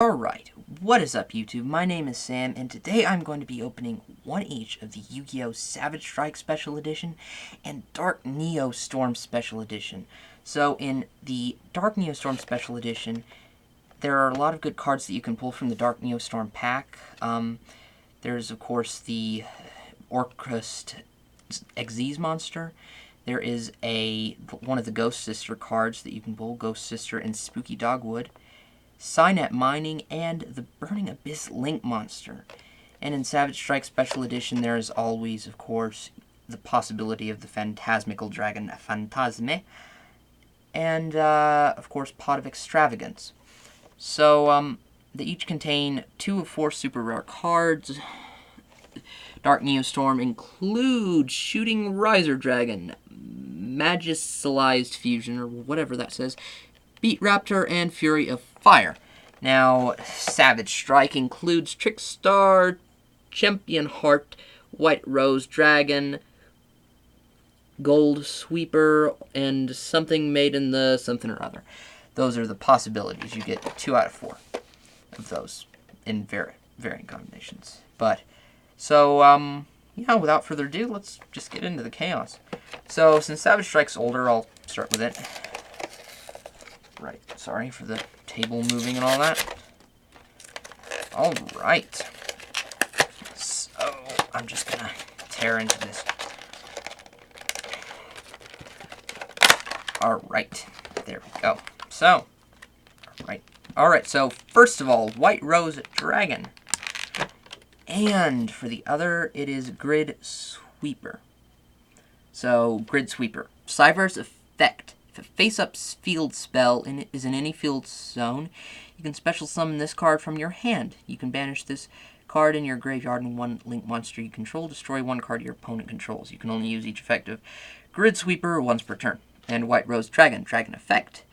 Alright, what is up YouTube? My name is Sam, and today I'm going to be opening one each of the Yu-Gi-Oh! Savage Strike Special Edition and Dark Neo Storm Special Edition. So in the Dark Neo Storm Special Edition, there are a lot of good cards that you can pull from the Dark Neo Storm pack. There's of course the Orcust Xyz monster. There is one of the Ghost Sister cards that you can pull, Ghost Sister and Spooky Dogwood. Signet Mining, and the Burning Abyss Link monster. And in Savage Strike Special Edition, there is always, of course, the possibility of the Phantasmical Dragon Phantasme, and, of course, Pot of Extravagance. So, they each contain 2 of 4 super rare cards. Dark Neo Storm includes Shooting Riser Dragon, Magicalized Fusion, or whatever that says, Beat Raptor, and Fury of Fire. Now, Savage Strike includes Trickstar, Champion Heart, White Rose Dragon, Gold Sweeper, and something made in the something or other. Those are the possibilities. You get 2 out of 4 of those in varying combinations. So, yeah, without further ado, let's just get into the chaos. So, since Savage Strike's older, I'll start with it. Right, sorry for the table moving and all that. Alright. So, I'm just gonna tear into this. Alright, there we go. So, alright, so first of all, White Rose Dragon. And for the other, it is Grid Sweeper. So, Grid Sweeper. Cyber's effect. If a face-up field spell is in any field zone, you can special summon this card from your hand. You can banish this card in your graveyard, and one link monster you control destroy one card your opponent controls. You can only use each effect of Grid Sweeper once per turn. And White Rose Dragon. Dragon effect.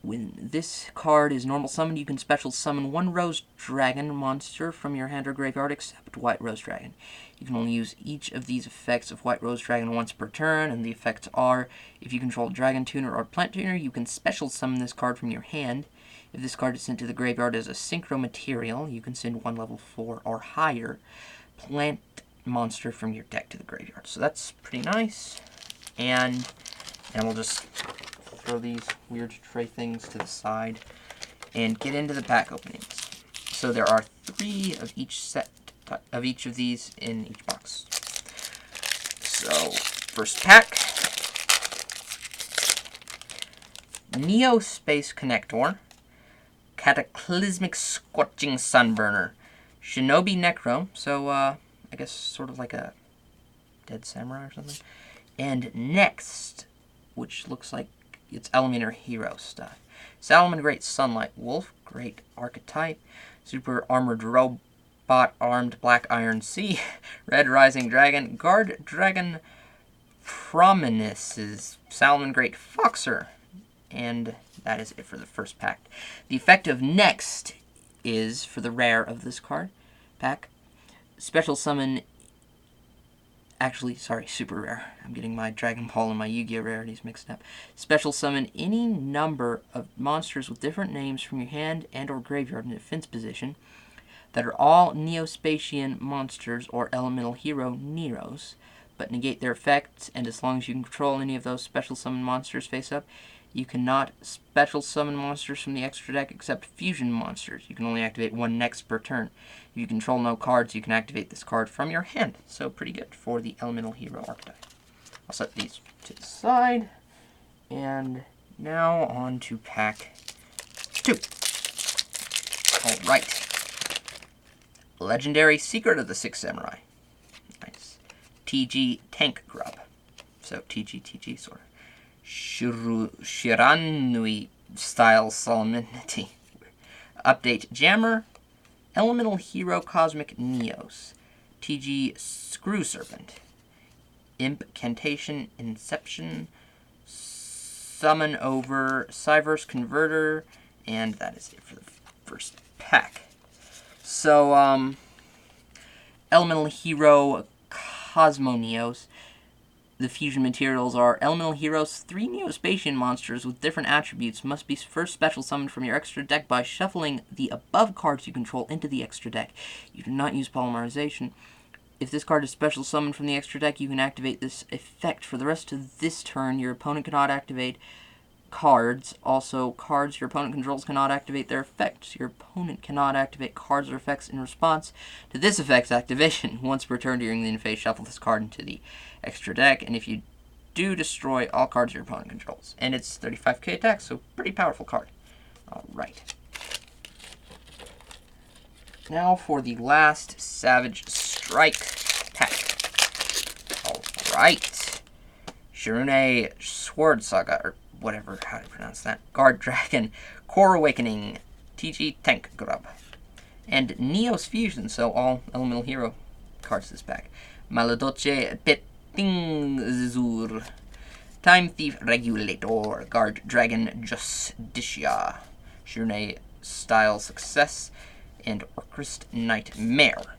When this card is normal summoned, you can special summon one Rose Dragon monster from your hand or graveyard except White Rose Dragon. You can only use each of these effects of White Rose Dragon once per turn, and the effects are, if you control Dragon Tuner or Plant Tuner, you can special summon this card from your hand. If this card is sent to the graveyard as a synchro material, you can send one level 4 or higher plant monster from your deck to the graveyard. So that's pretty nice. And we'll just throw these weird tray things to the side and get into the pack openings. So there are 3 of each set of each of these in each box. So first pack, Neo Space Connector, Cataclysmic Scorching Sunburner, Shinobi Necro, so I guess sort of like a dead samurai or something, and Next, which looks like it's Elemental Hero stuff. Salomon Great Sunlight Wolf, great archetype. Super Armored Robot Armed Black Iron Sea. Red Rising Dragon. Guard Dragon Prominences. Salomon Great Foxer. And that is it for the first pack. The effect of Next is, for the rare of this card pack, special summon. Actually, sorry, super rare. I'm getting my Dragon Ball and my Yu-Gi-Oh! Rarities mixed up. Special summon any number of monsters with different names from your hand and or graveyard in defense position that are all Neospatian monsters or Elemental Hero Neros, but negate their effects, and as long as you can control any of those special summon monsters face up, you cannot special summon monsters from the extra deck except fusion monsters. You can only activate one Next per turn. If you control no cards, you can activate this card from your hand. So pretty good for the Elemental Hero archetype. I'll set these to the side. And now on to pack 2. Alright. Legendary Secret of the Six Samurai. Nice. TG Tank Grub. So TG, sort of. Shiranui style Solemnity. Update Jammer, Elemental Hero Cosmic Neos, TG Screw Serpent, Incantation Inception, Summon Over, Cyverse Converter, and that is it for the first pack. So, Elemental Hero Cosmo Neos. the fusion materials are Elemental Heroes. 3 Neospatian monsters with different attributes must be first special summoned from your extra deck by shuffling the above cards you control into the extra deck. You do not use polymerization. If this card is special summoned from the extra deck, you can activate this effect. For the rest of this turn, your opponent cannot activate cards. Also, cards your opponent controls cannot activate their effects. Your opponent cannot activate cards or effects in response to this effect's activation. Once per turn during the end phase, shuffle this card into the extra deck, and if you do, destroy all cards your opponent controls. And it's 35k attack, so pretty powerful card. Alright. Now for the last Savage Strike pack. Alright. Shirune Sword Saga, or whatever, how to pronounce that. Guard Dragon, Core Awakening, TG Tank Grub, and Neos Fusion, so all Elemental Hero cards this pack. Maladoce Pettingzur, Time Thief Regulator, Guard Dragon Justicia, Shirune Style Success, and Orcrist Nightmare.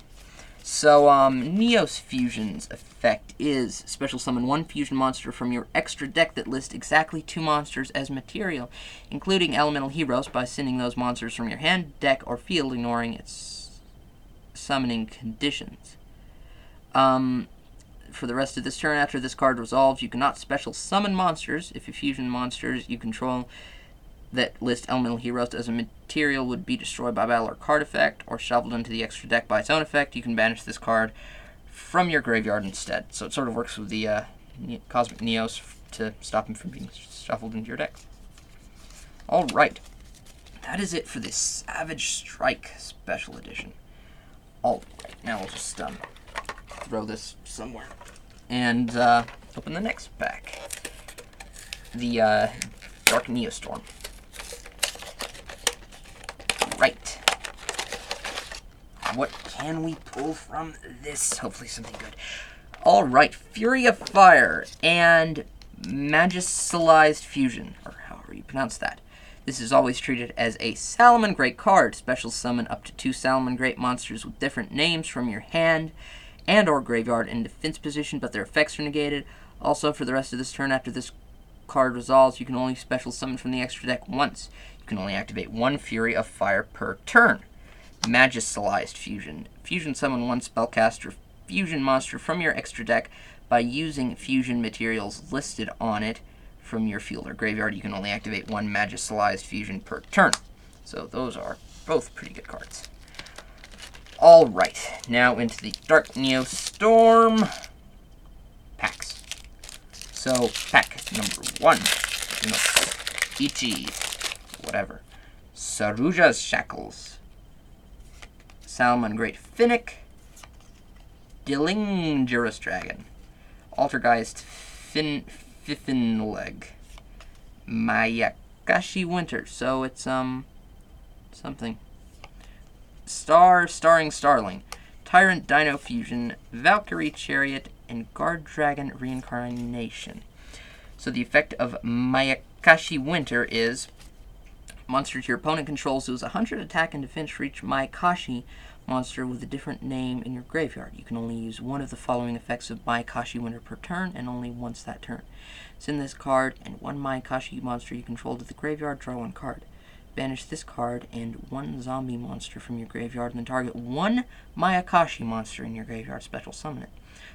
So, Neos Fusion's effect is special summon 1 fusion monster from your extra deck that lists exactly 2 monsters as material, including Elemental Heroes, by sending those monsters from your hand, deck, or field, ignoring its summoning conditions. For the rest of this turn, after this card resolves, you cannot special summon monsters. If a fusion monsters you control that list Elemental Heroes as a material would be destroyed by battle or card effect, or shuffled into the extra deck by its own effect, you can banish this card from your graveyard instead. So it sort of works with the Cosmic Neos to stop him from being shuffled into your deck. Alright, that is it for this Savage Strike Special Edition. Alright, now we'll just throw this somewhere and open the next pack. The Dark Neostorm. Right. What can we pull from this? Hopefully something good. Alright, Fury of Fire and Magicalized Fusion, or however you pronounce that. This is always treated as a Salamangreat card. Special summon up to 2 Salamangreat monsters with different names from your hand and or graveyard in defense position, but their effects are negated. Also, for the rest of this turn, after this card resolves, you can only special summon from the extra deck once. You can only activate 1 Fury of Fire per turn. Magicalized Fusion. Fusion summon 1 spellcaster fusion monster from your extra deck by using fusion materials listed on it from your field or graveyard. You can only activate 1 Magicalized Fusion per turn. So those are both pretty good cards. Alright, now into the Dark Neostorm packs. So, pack number 1. Ichi, whatever. Saruja's Shackles. Salamangreat Finnick. Dillingerous Dragon. Altergeist Fiffinleg. Mayakashi Winter. So it's, something. Starring Starling. Tyrant Dino Fusion. Valkyrie Chariot. And Guard Dragon Reincarnation. So the effect of Mayakashi Winter is monster your opponent controls lose 100 attack and defense for each Mayakashi monster with a different name in your graveyard. You can only use one of the following effects of Mayakashi Winter per turn, and only once that turn. Send this card and 1 Mayakashi monster you control to the graveyard, draw 1 card. Banish this card and 1 zombie monster from your graveyard, and then target 1 Mayakashi monster in your graveyard, special summon it.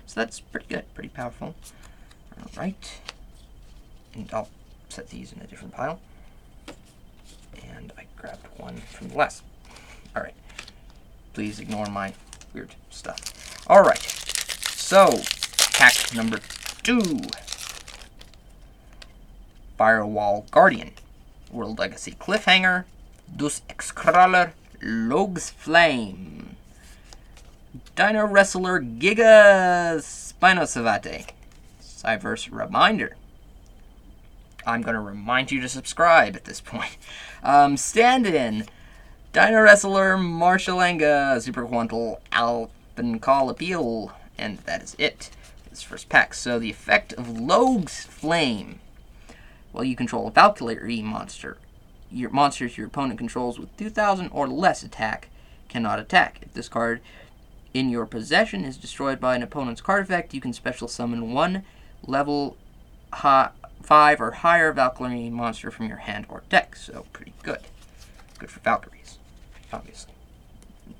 So that's pretty good, pretty powerful. Alright. And I'll set these in a different pile. And I grabbed one from the last. Alright. Please ignore my weird stuff. Alright. So, pack number 2. Firewall Guardian. World Legacy Cliffhanger. Dus Exkraller. Logs Flame. Dino Wrestler Giga Spinosavate. Cyverse Reminder. I'm going to remind you to subscribe at this point. Stand-in. Dino Wrestler Marshalanga. Super Quantal Alpencall Appeal. And that is it. This first pack. So the effect of Logs Flame. Well, you control a Valkyrie monster. Your monsters your opponent controls with 2,000 or less attack cannot attack. If this card in your possession is destroyed by an opponent's card effect, you can special summon 1 level 5 or higher Valkyrie monster from your hand or deck. So pretty good. Good for Valkyries, obviously.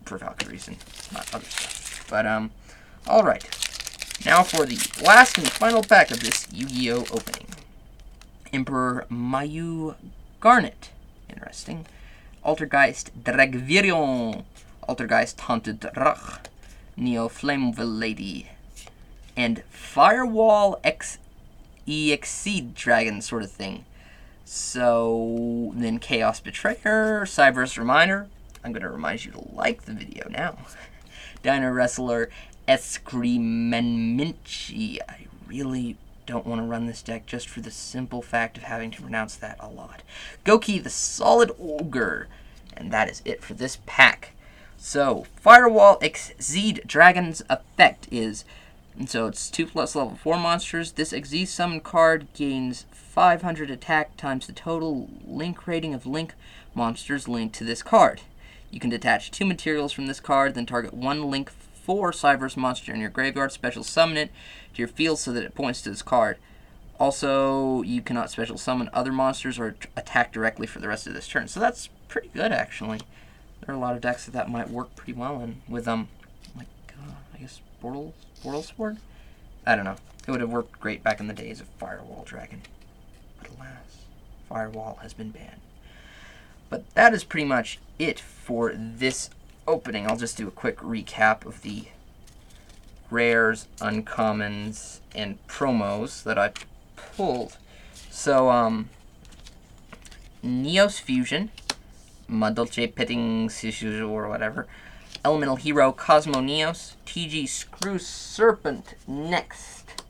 For Valkyries and not other stuff. But, alright. Now for the last and final pack of this Yu-Gi-Oh! Opening. Emperor Mayu Garnet. Interesting. Altergeist Dragvirion. Altergeist Haunted Drach. Neo Flameville Lady. And Firewall Exceed Dragon sort of thing. So, then Chaos Betrayer, Cyber's Reminder. I'm going to remind you to like the video now. Dino Wrestler Escrimenminci. I really don't want to run this deck just for the simple fact of having to pronounce that a lot. Goki the Solid Ogre. And that is it for this pack. So, Firewall Exceed Dragon's effect is... And so it's 2+ level 4 monsters. This Exceed Summon card gains 500 attack times the total link rating of link monsters linked to this card. You can detach 2 materials from this card, then target 1 link 4 Cyberse monster in your graveyard, special summon it to your field so that it points to this card. Also, you cannot special summon other monsters or attack directly for the rest of this turn. So that's pretty good, actually. There are a lot of decks that might work pretty well in with, I guess, Bortle Sword? I don't know. It would have worked great back in the days of Firewall Dragon. But alas, Firewall has been banned. But that is pretty much it for this opening. I'll just do a quick recap of the rares, uncommons, and promos that I pulled. So, Neos Fusion, Madolce Petting Sishu or whatever, Elemental Hero Cosmo Neos, TG Screw Serpent next,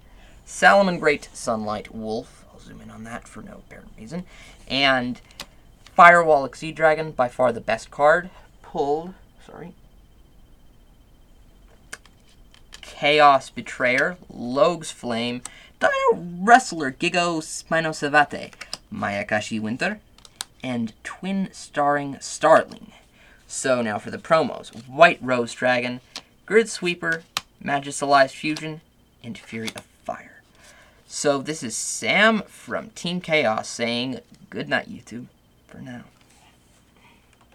Salomon Great Sunlight Wolf, I'll zoom in on that for no apparent reason, and Firewall Exceed Dragon, by far the best card, pulled, Chaos Betrayer, Logue's Flame, Dino Wrestler Gigo Spinosavate, Mayakashi Winter, and Twin Starring Starling. So now for the promos. White Rose Dragon, Grid Sweeper, Magicalized Fusion, and Fury of Fire. So this is Sam from Team Chaos saying good night, YouTube, for now.